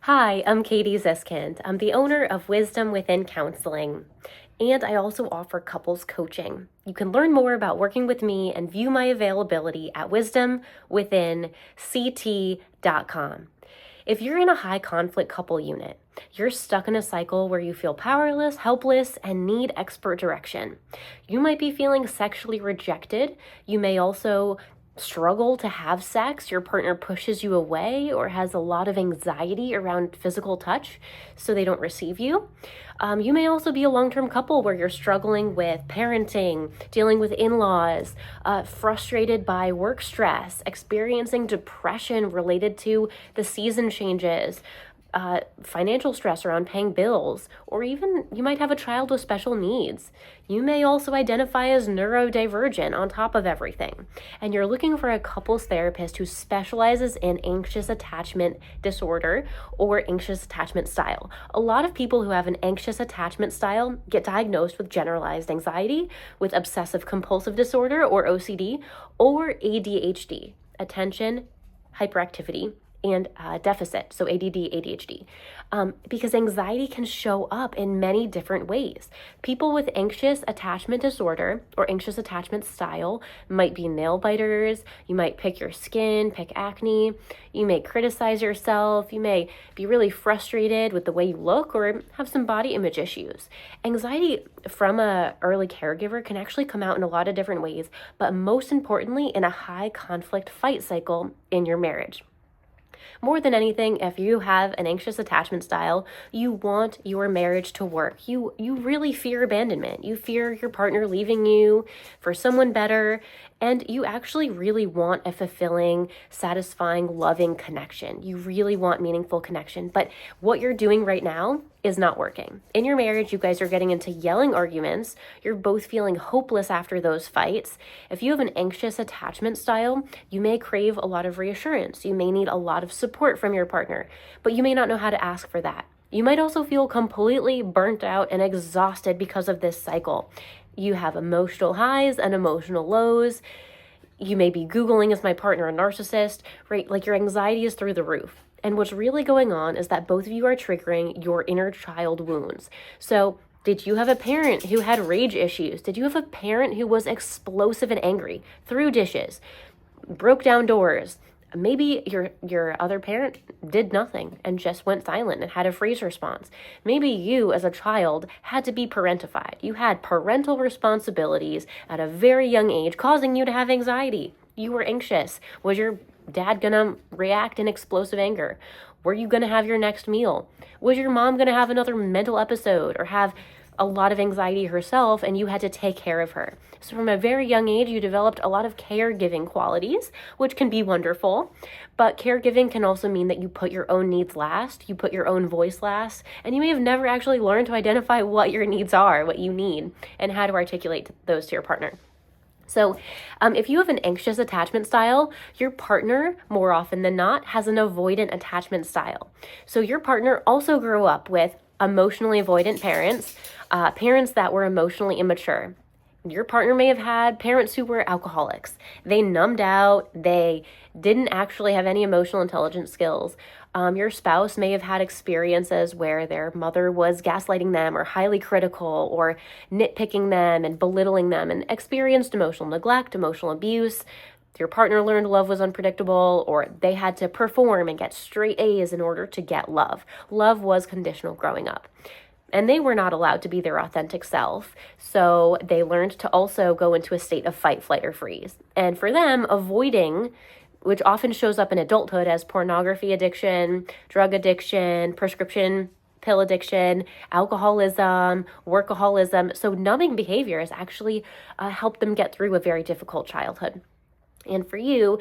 Hi, I'm Katie Ziskind. I'm the owner of Wisdom Within Counseling, and I also offer couples coaching. You can learn more about working with me and view my availability at wisdomwithinct.com. If you're in a high conflict couple unit, you're stuck in a cycle where you feel powerless, helpless, and need expert direction. You might be feeling sexually rejected. You may also struggle to have sex, your partner pushes you away or has a lot of anxiety around physical touch, so they don't receive you. You may also be a long-term couple where you're struggling with parenting, dealing with in-laws, frustrated by work stress, experiencing depression related to the season changes, financial stress around paying bills, or even you might have a child with special needs. You may also identify as neurodivergent on top of everything, and you're looking for a couples therapist who specializes in anxious attachment disorder or anxious attachment style. A lot of people who have an anxious attachment style get diagnosed with generalized anxiety, with obsessive compulsive disorder or OCD, or ADHD, attention hyperactivity and deficit, so ADD, ADHD, because anxiety can show up in many different ways. People with anxious attachment disorder or anxious attachment style might be nail biters, you might pick your skin, pick acne, you may criticize yourself, you may be really frustrated with the way you look or have some body image issues. Anxiety from an early caregiver can actually come out in a lot of different ways, but most importantly in a high conflict fight cycle in your marriage. More than anything, if you have an anxious attachment style, you want your marriage to work. You really fear abandonment. You fear your partner leaving you for someone better, and you actually really want a fulfilling, satisfying, loving connection. You really want meaningful connection, but what you're doing right now is not working. In your marriage, you guys are getting into yelling arguments. You're both feeling hopeless after those fights. If you have an anxious attachment style, you may crave a lot of reassurance. You may need a lot of support from your partner, but you may not know how to ask for that. You might also feel completely burnt out and exhausted because of this cycle. You have emotional highs and emotional lows. You may be Googling, is my partner a narcissist, right? Like your anxiety is through the roof. And what's really going on is that both of you are triggering your inner child wounds. So did you have a parent who had rage issues? Did you have a parent who was explosive and angry, threw dishes, broke down doors? Maybe your other parent did nothing and just went silent and had a freeze response. Maybe you as a child had to be parentified. You had parental responsibilities at a very young age causing you to have anxiety. You were anxious. Was your dad gonna react in explosive anger? Were you gonna have your next meal? Was your mom gonna have another mental episode or have a lot of anxiety herself and you had to take care of her? So from a very young age, you developed a lot of caregiving qualities, which can be wonderful, but caregiving can also mean that you put your own needs last, you put your own voice last, and you may have never actually learned to identify what your needs are, what you need, and how to articulate those to your partner. So if you have an anxious attachment style, your partner, more often than not, has an avoidant attachment style. So your partner also grew up with emotionally avoidant parents, parents that were emotionally immature. Your partner may have had parents who were alcoholics. They numbed out. They didn't actually have any emotional intelligence skills. Your spouse may have had experiences where their mother was gaslighting them or highly critical or nitpicking them and belittling them and experienced emotional neglect, emotional abuse. Your partner learned love was unpredictable, or they had to perform and get straight A's in order to get love. Love was conditional growing up. And they were not allowed to be their authentic self, so they learned to also go into a state of fight, flight, or freeze. And for them, avoiding, which often shows up in adulthood as pornography addiction, drug addiction, prescription pill addiction, alcoholism, workaholism. So numbing behaviors actually helped them get through a very difficult childhood. And for you,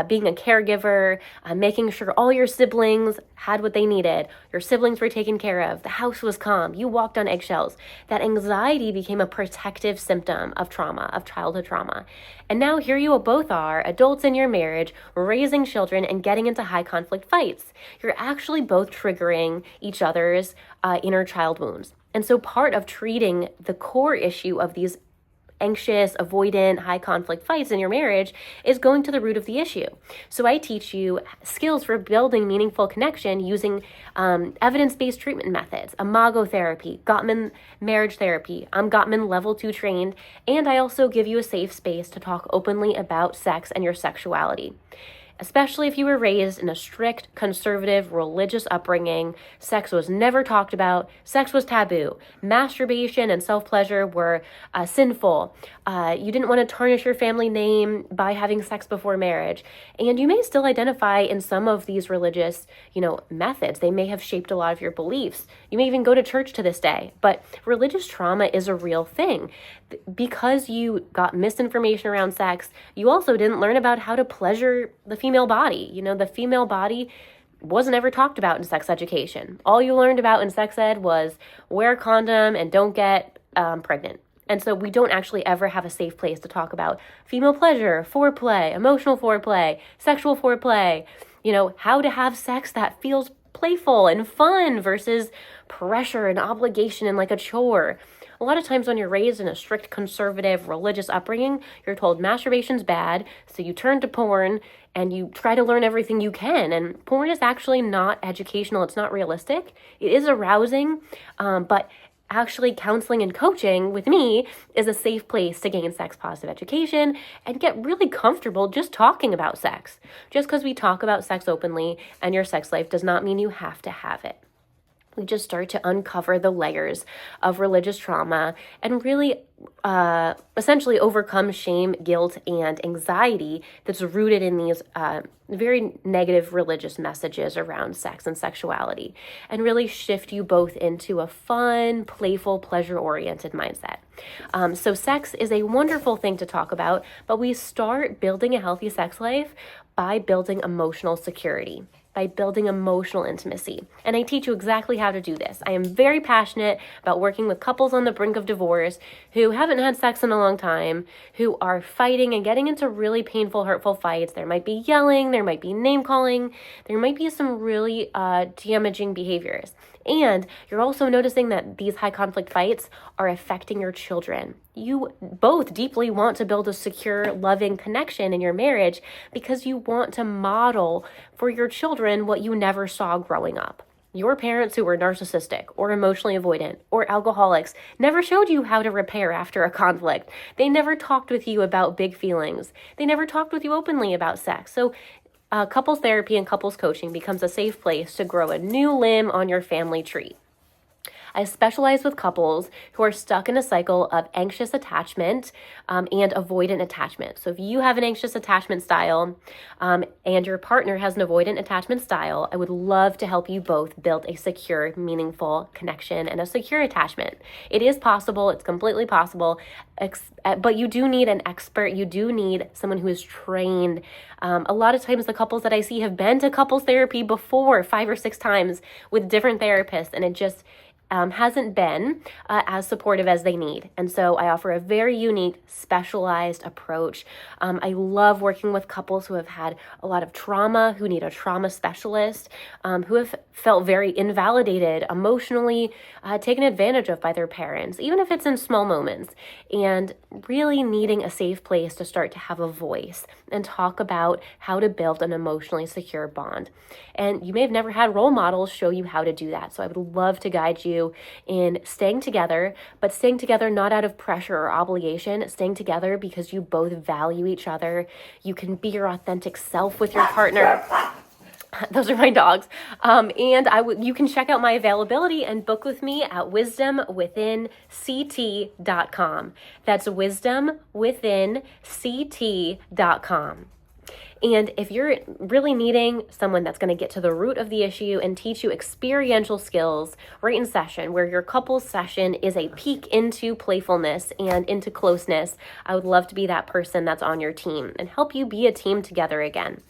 being a caregiver, making sure all your siblings had what they needed, your siblings were taken care of, the house was calm, you walked on eggshells, that anxiety became a protective symptom of trauma, of childhood trauma. And now here you both are, adults in your marriage, raising children and getting into high conflict fights. You're actually both triggering each other's inner child wounds. And so part of treating the core issue of these anxious, avoidant, high conflict fights in your marriage is going to the root of the issue. So I teach you skills for building meaningful connection using evidence-based treatment methods, imago therapy, Gottman marriage therapy. I'm Gottman level 2 trained, and I also give you a safe space to talk openly about sex and your sexuality. Especially if you were raised in a strict, conservative, religious upbringing, sex was never talked about, sex was taboo, masturbation and self-pleasure were sinful, you didn't want to tarnish your family name by having sex before marriage, and you may still identify in some of these religious, methods. They may have shaped a lot of your beliefs. You may even go to church to this day, but religious trauma is a real thing. Because you got misinformation around sex, you also didn't learn about how to pleasure the female body. The female body wasn't ever talked about in sex education. All you learned about in sex ed was wear a condom and don't get pregnant. And so we don't actually ever have a safe place to talk about female pleasure, foreplay, emotional foreplay, sexual foreplay, how to have sex that feels playful and fun versus pressure and obligation and like a chore. A lot of times when you're raised in a strict conservative religious upbringing, you're told masturbation's bad, so you turn to porn and you try to learn everything you can. And porn is actually not educational. It's not realistic. It is arousing, but actually counseling and coaching with me is a safe place to gain sex positive education and get really comfortable just talking about sex. Just because we talk about sex openly and your sex life does not mean you have to have it. We just start to uncover the layers of religious trauma and really essentially overcome shame, guilt, and anxiety that's rooted in these very negative religious messages around sex and sexuality, and really shift you both into a fun, playful, pleasure-oriented mindset. So sex is a wonderful thing to talk about, but we start building a healthy sex life by building emotional security, by building emotional intimacy. And I teach you exactly how to do this. I am very passionate about working with couples on the brink of divorce who haven't had sex in a long time, who are fighting and getting into really painful, hurtful fights. There might be yelling, there might be name calling, there might be some really damaging behaviors. And you're also noticing that these high conflict fights are affecting your children. You both deeply want to build a secure, loving connection in your marriage because you want to model for your children what you never saw growing up. Your parents who were narcissistic or emotionally avoidant or alcoholics never showed you how to repair after a conflict. They never talked with you about big feelings. They never talked with you openly about sex. So couples therapy and couples coaching becomes a safe place to grow a new limb on your family tree. I specialize with couples who are stuck in a cycle of anxious attachment and avoidant attachment. So if you have an anxious attachment style and your partner has an avoidant attachment style, I would love to help you both build a secure, meaningful connection and a secure attachment. It is possible. It's completely possible. But you do need an expert. You do need someone who is trained. A lot of times the couples that I see have been to couples therapy before 5 or 6 times with different therapists, and it just hasn't been as supportive as they need. And so I offer a very unique, specialized approach. I love working with couples who have had a lot of trauma, who need a trauma specialist, who have felt very invalidated, emotionally taken advantage of by their parents, even if it's in small moments, and really needing a safe place to start to have a voice and talk about how to build an emotionally secure bond. And you may have never had role models show you how to do that. So I would love to guide you in staying together, but staying together not out of pressure or obligation, staying together because you both value each other. You can be your authentic self with your partner. Those are my dogs. And you can check out my availability and book with me at wisdomwithinct.com. That's wisdomwithinct.com. And if you're really needing someone that's going to get to the root of the issue and teach you experiential skills right in session, where your couples session is a peek into playfulness and into closeness, I would love to be that person that's on your team and help you be a team together again.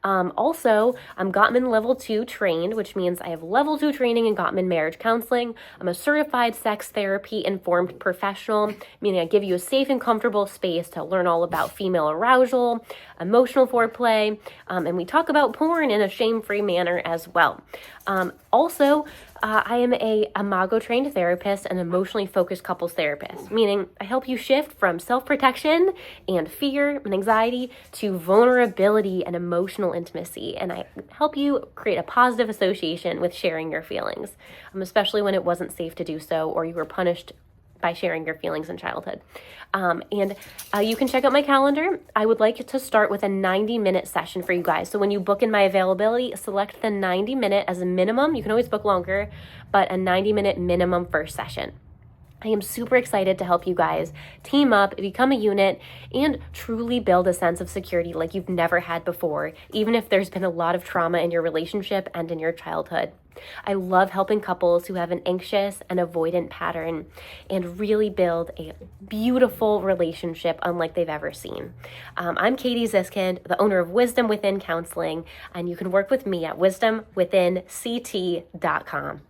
Also, I'm Gottman level 2 trained, which means I have level 2 training in Gottman marriage counseling. I'm a certified sex therapy informed professional, meaning I give you a safe and comfortable space to learn all about female arousal, emotional foreplay, and we talk about porn in a shame-free manner as well. Also, I am a Imago-trained therapist and emotionally focused couples therapist, meaning I help you shift from self-protection and fear and anxiety to vulnerability and emotional intimacy, and I help you create a positive association with sharing your feelings, especially when it wasn't safe to do so or you were punished by sharing your feelings in childhood. You can check out my calendar. I would like to start with a 90-minute session for you guys. So when you book in my availability, select the 90-minute as a minimum. You can always book longer, but a 90-minute minimum first session. I am super excited to help you guys team up, become a unit, and truly build a sense of security like you've never had before, even if there's been a lot of trauma in your relationship and in your childhood. I love helping couples who have an anxious and avoidant pattern and really build a beautiful relationship unlike they've ever seen. I'm Katie Ziskind, the owner of Wisdom Within Counseling, and you can work with me at wisdomwithinct.com.